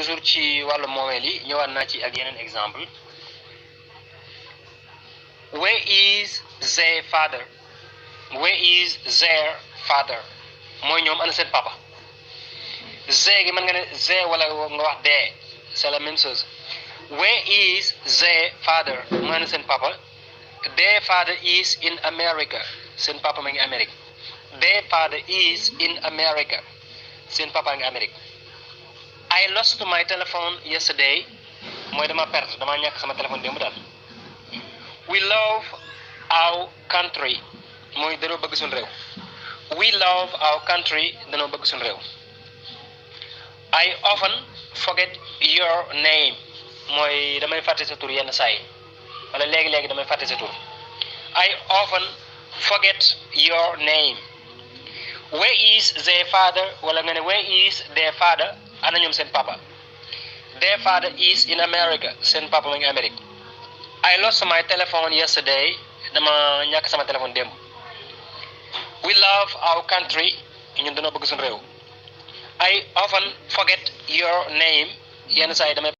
toujours ci wàllu moomeel yi ñëwaat naa ci ak yeneen exemple where is their father where is their father mooy ñoom ana seen papa zee gi mën nga ne zee wala nga wax dee c'est la même chose where is their father mooy ana seen papa their father is in America seen papa ma ngi Amérique their father is in America seen papa ngi Amérique I lost my telephone yesterday mooy dama perte dama ñàkk sama téléphone démb daal we love our country mooy danoo bëgg suñu réew we love our country danoo bëgg suñu réew I often forget your name mooy damay fàtte sa tur yenn saa yi wala léegi-léegi damay fàtte sa tur I often forget your name where is their father wala nga ne where is their father ana ñoom seen papa their father is in America seen papa ma ngi Amérique I lost my telephone yesterday dama ñàkk sama téléphone démb we love our country ñun dañoo bëgg suñu réew I often forget your name yenn saa yi damay